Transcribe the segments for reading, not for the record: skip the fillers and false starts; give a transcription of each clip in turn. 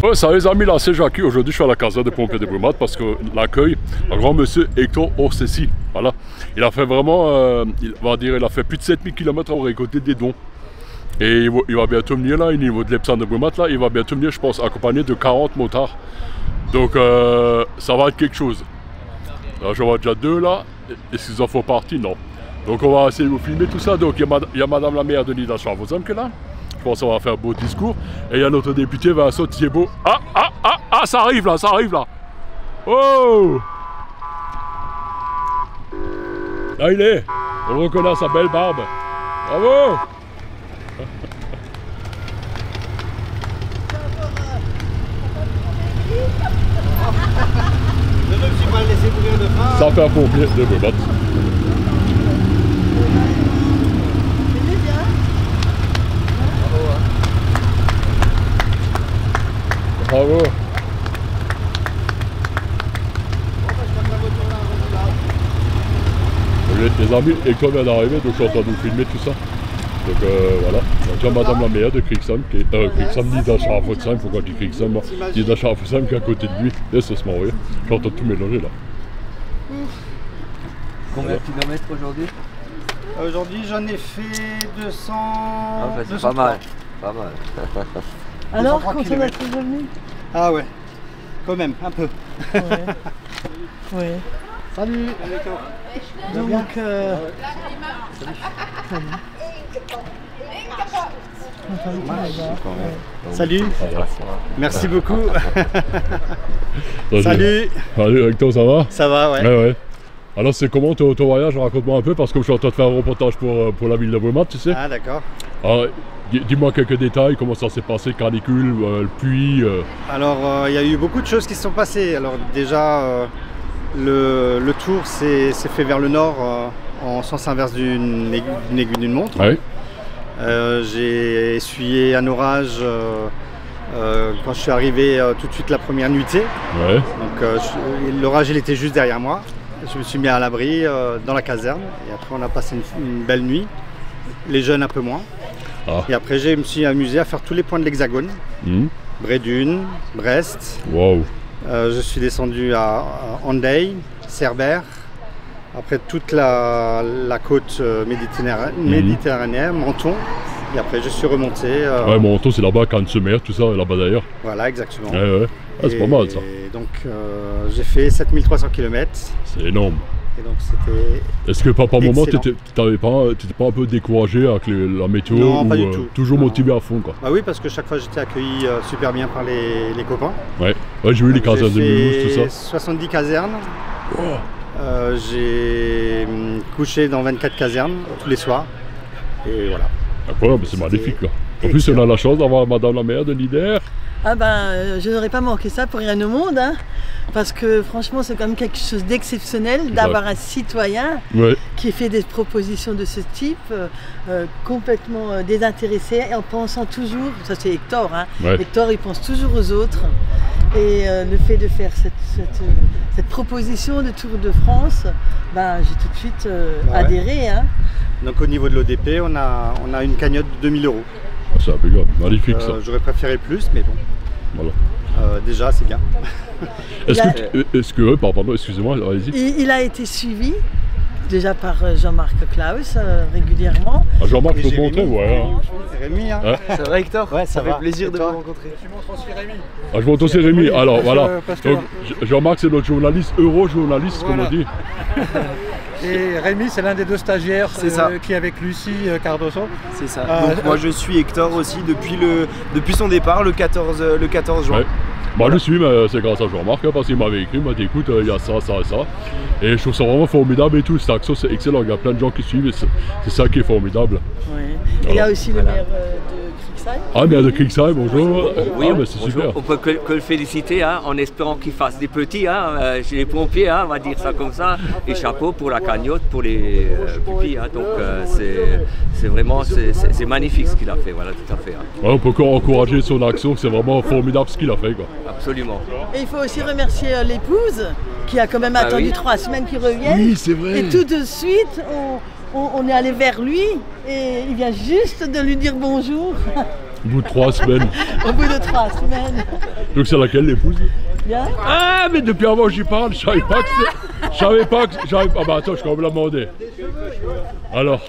Ouais, ça les amis, là c'est Jackie. Aujourd'hui je suis à la caserne des pompiers de Brumath parce que l'accueil, un grand monsieur Hector Orsessi, voilà. Il a fait vraiment, il a fait plus de 7000 km à récolter des dons. Et il va bientôt venir là, au niveau de l'Epsan de Brumath, là, il va bientôt venir, je pense, accompagné de 40 motards. Donc ça va être quelque chose. Là je vois déjà deux là, est-ce qu'ils en font partie? Non. Donc on va essayer de vous filmer tout ça. Donc il y a madame la maire de Nidda-Scharvesheim qui est là. Je pense qu'on va faire un beau discours. Et il y a notre député Vincent Thiébaut. Ah, ça arrive là, ça arrive là. Oh! Là il est. On reconnaît sa belle barbe. Bravo! Je ne me suis pas laissé mourir de faim. Ça fait un pompier de Brumath. Bravo. Les amis, Hector vient d'arriver, donc je suis en train de vous filmer tout ça. Donc voilà, donc madame la maire de Kriegsheim, Nidda-Scharvesheim, il faut qu'on dise Kriegsheim, Nidda-Scharvesheim qui est à côté de lui. Et c'est ce moment, je suis en train de tout mélanger là. Combien de kilomètres aujourd'hui? Aujourd'hui j'en ai fait 200... Ah, bah, c'est 203. pas mal, pas mal. Alors, 203 quand on a kilomètres. fait revenu? Ah ouais, quand même, un peu. Ouais. Ouais. Salut. Donc, Salut. Voilà. Merci beaucoup. Salut. Salut. Salut Hector, ça va? Ça va, ouais. Ouais. Alors c'est comment ton voyage? Raconte-moi un peu parce que je suis en train de faire un reportage pour la ville de Brumath, tu sais. Ah d'accord. Alors, dis-moi quelques détails, comment ça s'est passé, canicule, le puits. Alors il y a eu beaucoup de choses qui se sont passées. Alors déjà le tour s'est fait vers le nord en sens inverse d'une aiguille d'une montre. Ouais. J'ai essuyé un orage quand je suis arrivé tout de suite la première nuitée. Ouais. Donc l'orage il était juste derrière moi. Je me suis mis à l'abri dans la caserne et après on a passé une belle nuit. Les jeunes un peu moins. Ah. Et après je me suis amusé à faire tous les points de l'Hexagone. Brédune, Brest. Wow. Je suis descendu à Hendaye, Cerbère. Après toute la côte méditerranéenne, Menton. Et après je suis remonté. Ouais, Menton c'est là-bas, Cannes-sur-Mer, tout ça, là-bas d'ailleurs. Voilà, exactement. Ouais. Ah, c'est pas mal ça. Et donc j'ai fait 7300 km. C'est énorme. Et donc c'était... Est-ce que par moment excellent. t'étais pas un peu découragé avec la météo? Non, ou, pas du tout. Toujours Non. motivé à fond quoi? Bah oui, parce que chaque fois j'étais accueilli super bien par les copains. Ouais, j'ai vu les casernes de Mulhouse, tout ça. 70 casernes. Oh. J'ai couché dans 24 casernes tous les soirs. Et voilà. Incroyable, c'est magnifique là. En plus, excellent. on a la chance d'avoir madame la maire de Nidda. ah ben, je n'aurais pas manqué ça pour rien au monde, hein, parce que franchement, c'est quand même quelque chose d'exceptionnel d'avoir un citoyen Ouais. qui fait des propositions de ce type, complètement désintéressé, en pensant toujours, ça c'est Hector, hein, Ouais. Hector il pense toujours aux autres, et le fait de faire cette proposition de Tour de France, ben, j'ai tout de suite Ouais. adhéré. Hein. Donc au niveau de l'ODP, on a une cagnotte de 2000 €. C'est impeccable, magnifique ça. J'aurais préféré plus, mais bon, Voilà. déjà c'est bien. Est-ce que pardon, excusez-moi, allez-y. Il a été suivi déjà par Jean-Marc Claus régulièrement. Ah, Jean-Marc, Et je peux te Jérémy, montrer, ouais. C'est Rémi, hein. Ça va Hector? Ouais, ça fait va. plaisir Et de toi vous rencontrer. Tu montres aussi Rémi. Ah, je montre aussi Rémi. Alors voilà. parce que- Donc, Jean-Marc, c'est notre journaliste, euro-journaliste, comme Voilà. on dit. Et Rémi, c'est l'un des deux stagiaires C'est ça. qui est avec Lucie Cardoso. C'est ça. Ah, Donc moi je suis Hector aussi depuis son départ le 14 juin. Ouais. Bah, je suis, mais c'est grâce à Jean-Marc, hein, parce qu'il m'avait écrit, il m'a dit écoute, il y a ça, ça et ça. Et je trouve ça vraiment formidable et tout. Cette action, c'est excellent. Il y a plein de gens qui suivent et c'est ça qui est formidable. Ouais. Et il y a aussi le maire de Kriegsheim. Ah, maire de Kriegsheim, bonjour. Oui, ah, mais c'est bonjour. super. On peut que le féliciter, hein, en espérant qu'il fasse des petits, hein, chez les pompiers, hein, on va dire ça comme ça. Et chapeau pour la cagnotte, pour les pupilles. Hein, donc c'est vraiment c'est magnifique ce qu'il a fait, voilà, tout à fait. Hein. Ouais, on peut encore encourager son action, c'est vraiment formidable ce qu'il a fait, quoi. Absolument. Et il faut aussi remercier l'épouse qui a quand même attendu oui. 3 semaines qu'il revienne. Oui, c'est vrai. Et tout de suite, on est allé vers lui et il vient juste de lui dire bonjour. Au bout de 3 semaines. Au bout de 3 semaines. Donc c'est laquelle l'épouse? Bien. Ah mais depuis avant j'y parle, je savais pas que c'est... Je savais pas que... Ah bah attends, je vais quand même la demander. Alors,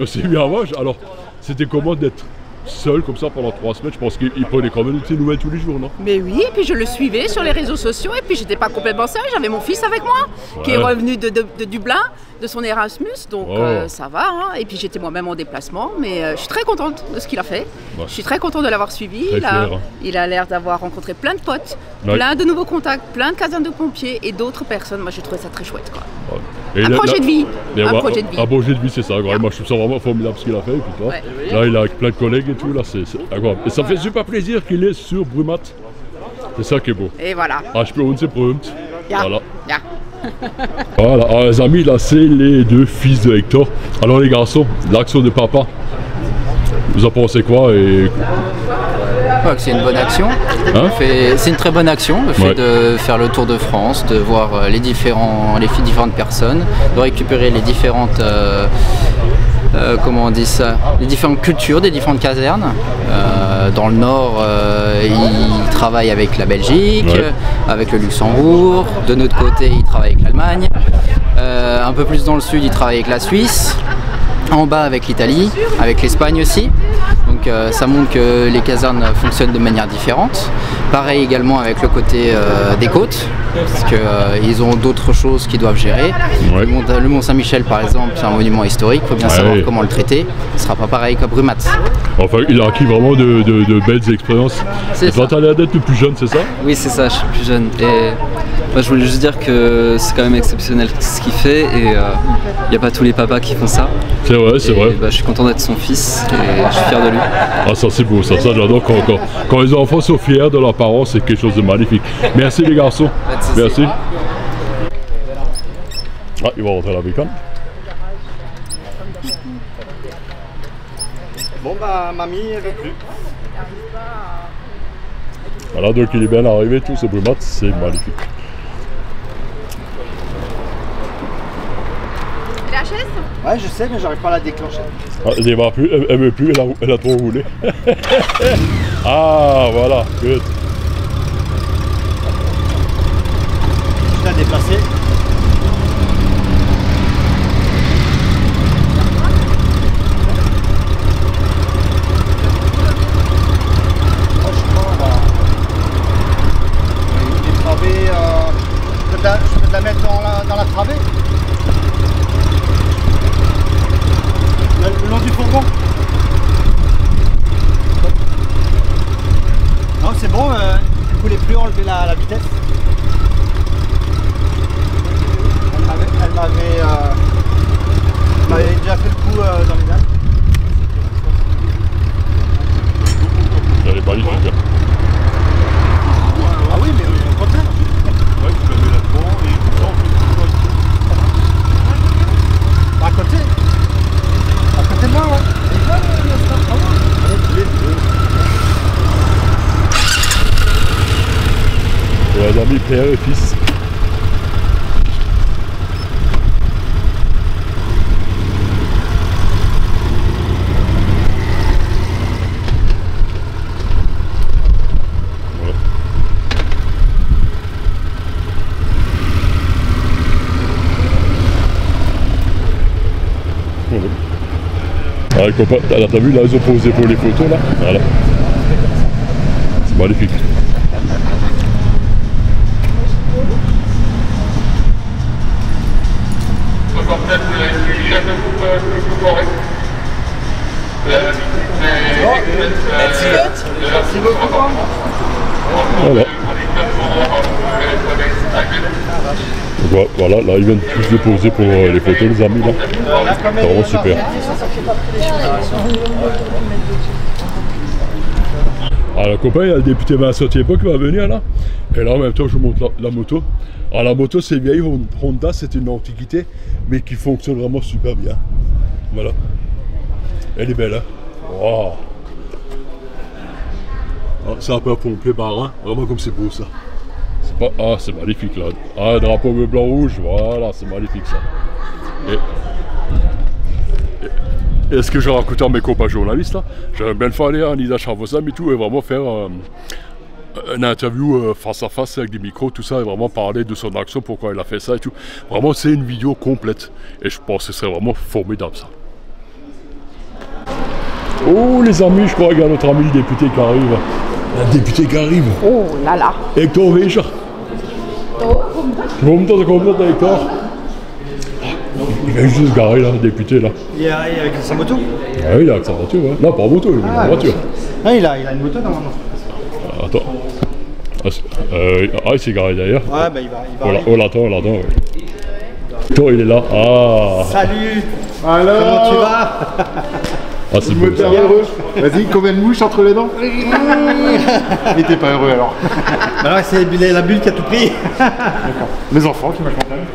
c'est bien avant, alors c'était comment d'être seul comme ça pendant 3 semaines? Je pense qu'il prenait quand même des nouvelles tous les jours, non? Mais oui, et puis je le suivais sur les réseaux sociaux et puis j'étais pas complètement seule, j'avais mon fils avec moi qui est revenu de Dublin, de son Erasmus, donc ça va. Hein. Et puis j'étais moi-même en déplacement, mais je suis très contente de ce qu'il a fait. Ouais. Je suis très contente de l'avoir suivi. Il a l'air d'avoir rencontré plein de potes, plein de nouveaux contacts, plein de casernes de pompiers et d'autres personnes. Moi j'ai trouvé ça très chouette, quoi. Ouais. Un projet de vie. Un projet de vie. Un projet de vie, c'est ça. Ouais. Moi je trouve ça vraiment formidable ce qu'il a fait. Et puis, là il a plein de collègues et tout, là c'est incroyable. Et ça fait super plaisir qu'il est sur Brumath. C'est ça qui est beau. Et voilà. Ah, je peux on s'est prompt. Voilà. Ja. Voilà, alors, les amis, là c'est les 2 fils de Hector. Alors les garçons, l'action de papa, vous en pensez quoi? Et... c'est une bonne action. Hein? C'est une très bonne action, le fait de faire le tour de France, de voir les différentes personnes, de récupérer les différentes... comment on dit ça, les différentes cultures des différentes casernes. Dans le nord, ils travaillent avec la Belgique, avec le Luxembourg. De notre côté, ils travaillent avec l'Allemagne. Un peu plus dans le sud, ils travaillent avec la Suisse. En bas, avec l'Italie, avec l'Espagne aussi. Donc ça montre que les casernes fonctionnent de manière différente. Pareil également avec le côté des côtes, parce qu'ils ont d'autres choses qu'ils doivent gérer. Le Mont Saint-Michel par exemple, c'est un monument historique, il faut bien savoir comment le traiter. Ce ne sera pas pareil qu'à Brumath. Enfin, il a acquis vraiment de belles expériences. Et toi, tu as l'air d'être le plus jeune, c'est ça? Oui, c'est ça, je suis plus jeune. Et moi, je voulais juste dire que c'est quand même exceptionnel ce qu'il fait et il n'y a pas tous les papas qui font ça. C'est vrai, c'est vrai. Je suis content d'être son fils et je suis fier de lui. Ah, ça c'est beau, ça j'adore quand les enfants sont fiers de leurs parents, c'est quelque chose de magnifique. Merci les garçons. Merci. Ah, il va rentrer à la bécane. Bon bah mamie elle veut plus. Voilà, donc il est bien arrivé, tout ce Brumath, c'est magnifique. La chaise? Ouais, je sais, mais j'arrive pas à la déclencher. Ah, elle veut plus, elle a trop roulé. Ah, voilà, good. Je l'ai déplacée. Je peux te la mettre dans la travée. Le long du fourgon. Non, c'est bon, elle ne voulait plus enlever la vitesse. Elle m'avait déjà fait le coup dans les dalles. Elle est magnifique. Ah oui, mais au contraire. Ouais, tu la mets là-dedans et tout ça, À côté. À côté de moi, ouais. Les amis, père et fils. Ah, t'as vu là, ils ont posé pour les photos là. Voilà. C'est magnifique. Merci beaucoup. Voilà. Voilà, là ils viennent tous déposer pour les photos les amis là. C'est vraiment super. Alors le copain, il y a le député Vincent Thiébaut qui va venir là. Et là en même temps je vous montre la moto. Alors la moto c'est vieille Honda, c'est une antiquité, mais qui fonctionne vraiment super bien. Voilà. Elle est belle hein. Wow. Ah, c'est un peu un pompier marin, vraiment comme c'est beau ça. Ah, c'est magnifique là. Ah, drapeau bleu, blanc, rouge, voilà, c'est magnifique ça. Et ce que j'ai raconté à mes copains journalistes, là, j'aimerais bien le faire aller à Nida Chavosam et tout, et vraiment faire une interview face à face avec des micros, tout ça, et vraiment parler de son action, pourquoi il a fait ça et tout. Vraiment, c'est une vidéo complète. Et je pense que ce serait vraiment formidable, ça. Oh, les amis, je crois qu'il y a notre ami le député qui arrive. Un député qui arrive. Oh là là. Hector Weischer. Comment Hector? Il vient juste de se garer là, le député là. Il est avec sa moto? Ah oui, il est avec sa voiture, ouais. Non, pas en moto, il est en voiture. Ah, il a une moto normalement. Attends. Il s'est garé derrière. Ouais, bah il va. On l'attend, ouais. Hector, il est là. Ah. Salut. Alors, comment tu vas? Ah, c'est bon. T'es heureux? Vas-y, combien de mouches entre les dents? Il était pas heureux alors. Bah non, c'est la bulle qui a tout pris. D'accord. Les enfants qui m'accompagnent.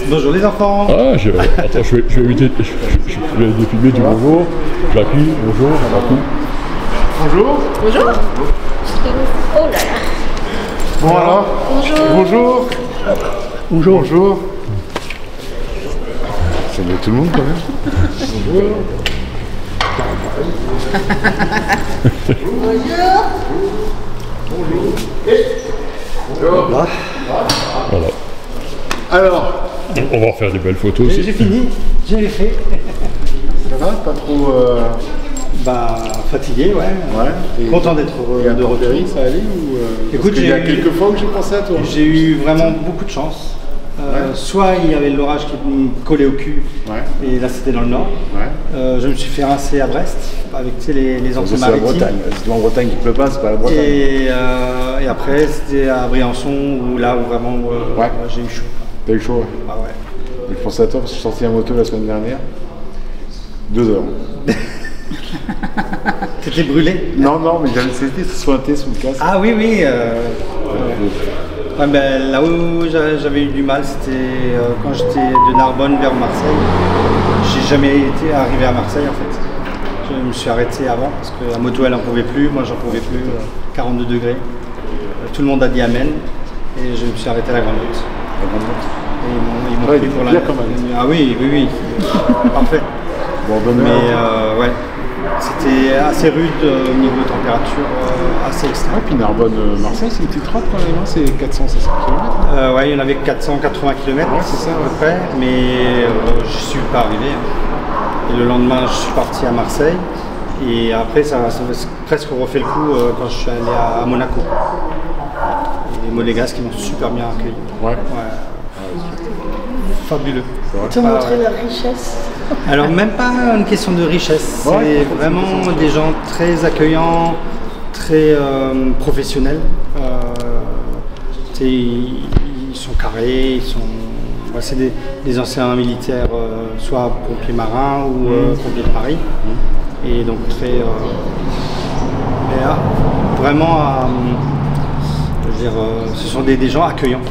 Bonjour les enfants. Ah, attends, je vais éviter. Je vais défiler du bonjour. Jackie, bonjour. Jackie. Bonjour. Bonjour. Oh là là. Bon alors. Bonjour. Bonjour. Salut tout le monde quand même. Bonjour. Bonjour. Voilà. Alors, on va faire des belles photos aussi. J'ai fini, j'ai fait. Ça va? Pas trop Bah, fatigué, ouais. Content d'être de retour. Ça allait ou Écoute, il y a quelques fois que j'ai pensé à toi. J'ai eu vraiment beaucoup de chance. Soit il y avait l'orage qui me collait au cul, et là c'était dans le nord. Je me suis fait rincer à Brest avec les entrées maritimes. C'est en Bretagne qu'il pleut pas, c'est pas la Bretagne. Et après c'était à Briançon où là où vraiment j'ai eu chaud. T'as eu chaud, ouais. Ah ouais. Je pensais à toi parce que je suis sorti à moto la semaine dernière. 2 heures. T'étais brûlé? Non, mais j'avais sointé sous le casque. Ah oui. Ouais, ben, là où j'avais eu du mal, c'était quand j'étais de Narbonne vers Marseille. J'ai jamais été arrivé à Marseille en fait. Je me suis arrêté avant parce que la moto elle en pouvait plus, moi j'en pouvais plus, 42 degrés. Tout le monde a dit amen et je me suis arrêté à la Grande Route. Et ils m'ont pris pour la... Ah oui, parfait. Bon, mais ouais. C'était assez rude au niveau température, assez extrême. Ouais, puis Narbonne-Marseille, c'est une petite route quand même, hein, c'est 400-500 km. Ouais, il y en avait 480 km, c'est ça à peu près, mais je ne suis pas arrivé. Et le lendemain, je suis parti à Marseille, et après, ça presque refait le coup quand je suis allé à Monaco. Et les Monégasques qui m'ont super bien accueilli. Ouais. Fabuleux. Tu as montré la richesse. Alors même pas une question de richesse, c'est vraiment des gens très accueillants, très professionnels. Ils sont carrés, c'est des anciens militaires, soit pompiers marins ou pompiers de Paris. Et donc très vraiment, je veux dire, ce sont des gens accueillants.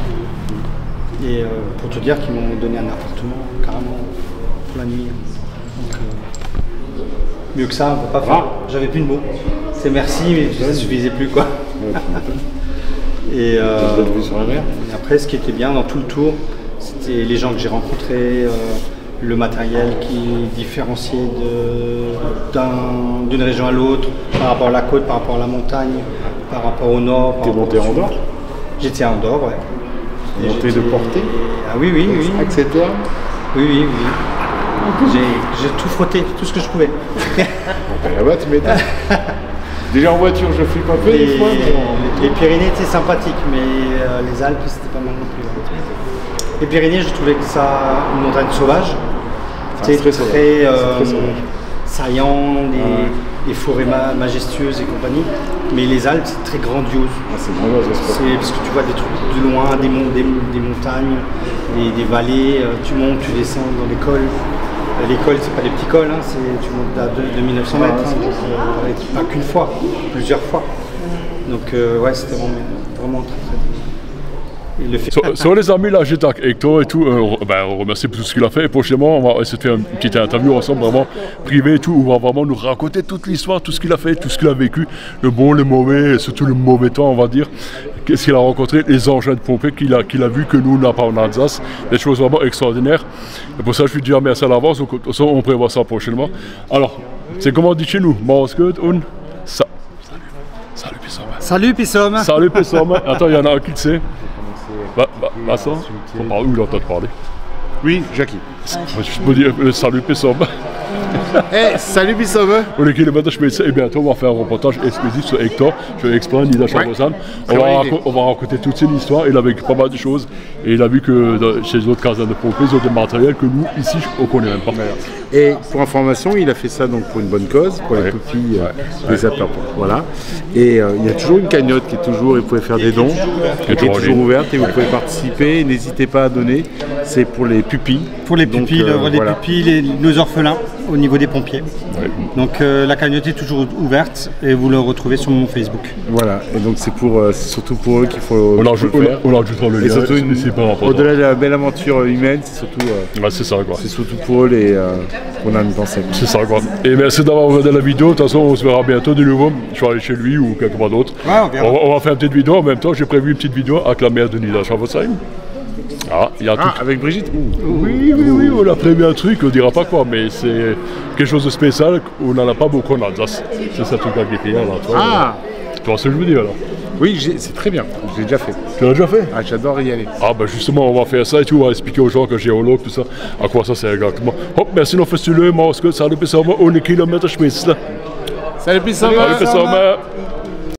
Et pour te dire qu'ils m'ont donné un appartement carrément pour la nuit. Donc, mieux que ça, on ne peut pas faire. J'avais plus de mots. C'est merci, mais ça ne suffisait plus quoi. Et après, ce qui était bien dans tout le tour, c'était les gens que j'ai rencontrés, le matériel qui différenciait d'une région à l'autre, par rapport à la côte, par rapport à la montagne, par rapport au nord. T'es monté en Andorre? J'étais à Andorre, ouais. Monté de portée? Ah oui. Accessoire? Oui. J'ai tout frotté, tout ce que je pouvais. Là-bas, tu m'étonnes. Déjà en voiture, je flippe un peu des fois. Les Pyrénées étaient sympathiques, mais les Alpes, c'était pas mal non plus. Les Pyrénées, je trouvais que ça une montagne sauvage. C'était très saillant, des forêts majestueuses et compagnie. Mais les Alpes, c'est très grandiose. C'est grandiose, c'est parce que tu vois des trucs de loin, des montagnes, des vallées. Tu montes, tu descends dans les cols. Les cols, c'est pas des petits cols, hein, tu montes à 2900 mètres. Pas qu'une fois, plusieurs fois. Donc ouais, c'était vraiment très très bien. il le fait. Sur les amis, là, j'étais avec Hector et tout. On remercie pour tout ce qu'il a fait. Et prochainement, on va essayer de faire une petite interview ensemble, vraiment privée et tout, où on va vraiment nous raconter toute l'histoire, tout ce qu'il a fait, tout ce qu'il a vécu, le bon, le mauvais, et surtout le mauvais temps, on va dire. Qu'est-ce qu'il a rencontré, les engins de pompiers qu'il a vu que nous, on n'a pas en Alsace. Des choses vraiment extraordinaires. Et pour ça, je lui dis merci à l'avance. Donc, on prévoit ça prochainement. Alors, c'est comment on dit chez nous? Mausgut und Salut Pissom. Salut Pissom. Salut Pissom. Attends, il y en a un qui le sait. Vincent, on parle où il entend parler? Oui, Jackie. Je peux dire salut Pissom. Hey, salut Pissom. Pour les kilomètres, je vais essayer. Et bientôt, on va faire un reportage exclusif sur Hector. Je vais expliquer Nida Chabozan. On va raconter toute cette histoire. Il a vécu pas mal de choses. Et il a vu que chez les autres casernes de pompiers, ils ont des matériels que nous, ici, on ne connaît même pas. Et pour information, il a fait ça donc pour une bonne cause, pour les pupilles, les sapeurs. Voilà. Et il y a toujours une cagnotte qui est toujours, et vous pouvez faire des dons, qui est toujours ouverte et vous pouvez participer. N'hésitez pas à donner. C'est pour les pupilles. Pour les pupilles, voilà. Pupilles, nos orphelins au niveau des pompiers. Ouais. Donc la cagnotte est toujours ouverte et vous le retrouvez sur mon Facebook. Voilà. Et donc c'est surtout pour eux qu'il faut. On ajoutera le lien. Et surtout au-delà de la belle aventure humaine, c'est surtout. C'est ça quoi. C'est surtout pour eux qu'on a une pensée. C'est ça quoi. Et merci d'avoir regardé la vidéo. De toute façon, on se verra bientôt de nouveau. Je vais aller chez lui ou quelque part d'autre. Ouais, on va faire une petite vidéo. En même temps, j'ai prévu une petite vidéo avec la mère de Nida Chabozan. Avec Brigitte. Oui, on a prévu un truc, on ne dira pas quoi, mais c'est quelque chose de spécial, on n'en a pas beaucoup en Alsace. C'est ça le truc avec les là. Tu vois ce que je veux dire alors? Oui, c'est très bien, je l'ai déjà fait. Tu l'as déjà fait? Ah, j'adore y aller. Ah ben justement, on va faire ça et tout, on va expliquer aux gens que géologue, tout ça, à quoi ça sert exactement. Hop, merci noch fürs Zuhören, mach's gut, salut, bis on est kilomètre schmiss. Salut, bis Salut, bis